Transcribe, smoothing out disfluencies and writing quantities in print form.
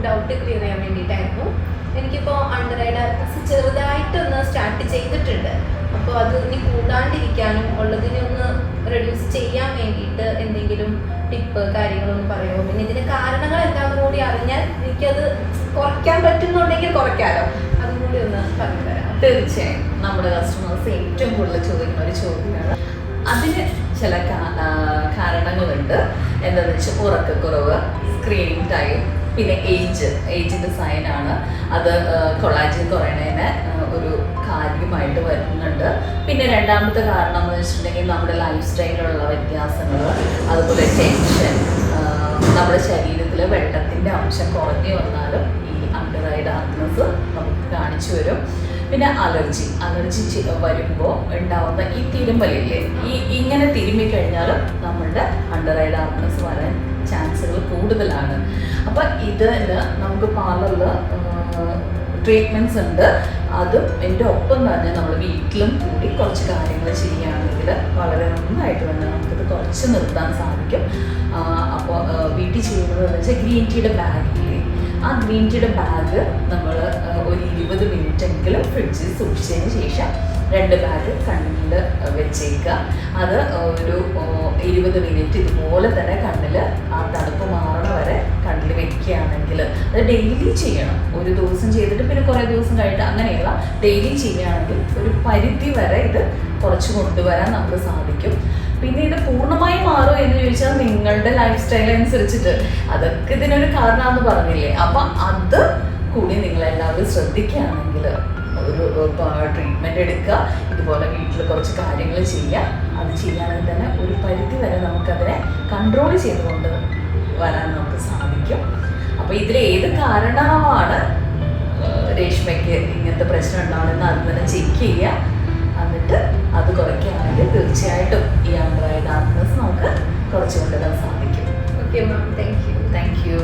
Doubt clear ചെയ്യാൻ വേണ്ടിയിട്ടായിരുന്നു. എനിക്കിപ്പോൾ അണ്ടർ ഐ ഡാർക്ക്നെസ് ചെറുതായിട്ടൊന്ന് സ്റ്റാർട്ട് ചെയ്തിട്ടുണ്ട്. അപ്പോൾ അത് ഇനി കൂടാണ്ടിരിക്കാനും ഉള്ളതിനെ ഒന്ന് റെഡ്യൂസ് ചെയ്യാൻ വേണ്ടിയിട്ട് എന്തെങ്കിലും ടിപ്പ് കാര്യങ്ങളൊന്നും പറയുമോ? പിന്നെ ഇതിന് കാരണങ്ങൾ എന്താണെന്ന് കൂടി അറിഞ്ഞാൽ എനിക്കത് കുറയ്ക്കാൻ പറ്റുന്നുണ്ടെങ്കിൽ കുറയ്ക്കാമല്ലോ. അതും കൂടി ഒന്ന് പറഞ്ഞു തരാം. തീർച്ചയായും നമ്മുടെ കസ്റ്റമേഴ്സ് ഏറ്റവും കൂടുതൽ ചോദിക്കുന്ന ഒരു ചോദ്യമാണ്. അതിന് ചില കാരണങ്ങളുണ്ട്. എന്താണെന്ന് വെച്ചാൽ ഉറക്കക്കുറവ്, സ്ക്രീനിങ് ടൈം, പിന്നെ ഏജിൻ്റെ സൈനാണ്. അത് കൊളാജൻ കുറയണതിന് ഒരു കാര്യമായിട്ട് വരുന്നുണ്ട്. പിന്നെ രണ്ടാമത്തെ കാരണം എന്ന് വെച്ചിട്ടുണ്ടെങ്കിൽ നമ്മുടെ ലൈഫ് സ്റ്റൈലിലുള്ള വ്യത്യാസങ്ങൾ, അതുപോലെ ടെൻഷൻ, നമ്മുടെ ശരീരത്തിൽ വെള്ളത്തിൻ്റെ അംശം കുറഞ്ഞു വന്നാലും ഈ അണ്ടർ ഐ ഡാർക്ക്നെസ് നമുക്ക് കാണിച്ചു വരും. പിന്നെ അലർജി വരുമ്പോൾ ഉണ്ടാവുന്ന ഈ തിരുമ്പലില്ലേ, ഇങ്ങനെ തിരുമ്മിക്കഴിഞ്ഞാലും നമ്മളുടെ അണ്ടർ ഐ ഡാർക്ക്നെസ് വരാൻ ചാൻസുകൾ കൂടുതലാണ്. അപ്പം ഇതിന് നമുക്ക് പാർലറിൽ ട്രീറ്റ്മെൻറ്റ്സ് ഉണ്ട്. അതും എൻ്റെ ഒപ്പം തന്നെ നമ്മൾ വീട്ടിലും കൂടി കുറച്ച് കാര്യങ്ങൾ ചെയ്യുകയാണെങ്കിൽ വളരെ നന്നായിട്ട് തന്നെ നമുക്കിത് കുറച്ച് നിർത്താൻ സാധിക്കും. അപ്പോൾ വീട്ടിൽ ചെയ്യുന്നത് എന്ന് വെച്ചാൽ ഗ്രീൻ ടീയുടെ ബാഗില്ലേ, ആ ഗ്രീൻ ടീയുടെ ബാഗ് നമ്മൾ ഒരു 20 മിനിറ്റെങ്കിലും ഫ്രിഡ്ജിൽ സൂക്ഷിച്ചതിന് ശേഷം 2 ബാഗ് കണ്ണിൽ വെച്ചേക്കുക. അത് ഒരു 20 മിനിറ്റ് ഇതുപോലെ തന്നെ കണ്ണിൽ ആ തണുപ്പ് മാറണ വരെ കണ്ണിൽ വെക്കുകയാണെങ്കിൽ, അത് ഡെയിലി ചെയ്യണം. ഒരു ദിവസം ചെയ്തിട്ട് പിന്നെ കുറേ ദിവസം കഴിഞ്ഞിട്ട് അങ്ങനെയുള്ള ഡെയിലി ചെയ്യുകയാണെങ്കിൽ ഒരു പരിധി വരെ ഇത് കുറച്ച് കൊണ്ടുവരാൻ നമുക്ക് സാധിക്കും. പിന്നെ ഇത് പൂർണ്ണമായി മാറുമോ എന്ന് ചോദിച്ചാൽ നിങ്ങളുടെ ലൈഫ് സ്റ്റൈൽ അനുസരിച്ചിട്ട്, അതൊക്കെ ഇതിനൊരു കാരണമെന്ന് പറഞ്ഞില്ലേ. അപ്പം അത് കൂടി നിങ്ങളെല്ലാവരും ശ്രദ്ധിക്കുകയാണെങ്കിൽ ഒരു ട്രീറ്റ്മെൻറ്റ് എടുക്കുക, ഇതുപോലെ വീട്ടിൽ കുറച്ച് കാര്യങ്ങൾ ചെയ്യുക. അത് ചെയ്യുകയാണെങ്കിൽ തന്നെ ഒരു പരിധി വരെ നമുക്കതിനെ കൺട്രോൾ ചെയ്തുകൊണ്ട് വരാൻ നമുക്ക് സാധിക്കും. അപ്പോൾ ഇതിലേത് കാരണമാണ് രേഷ്മയ്ക്ക് ഇങ്ങനത്തെ പ്രശ്നം ഉണ്ടാവുന്നതെന്ന് അത് തന്നെ ചെക്ക് ചെയ്യുക. എന്നിട്ട് അത് കുറയ്ക്കുകയാണെങ്കിൽ തീർച്ചയായിട്ടും ഈ അണ്ടർ ഐ ഡാർക്ക്നെസ് നമുക്ക് കുറച്ച് കൊണ്ടുവരാൻ സാധിക്കും. Okay ma'am, thank you.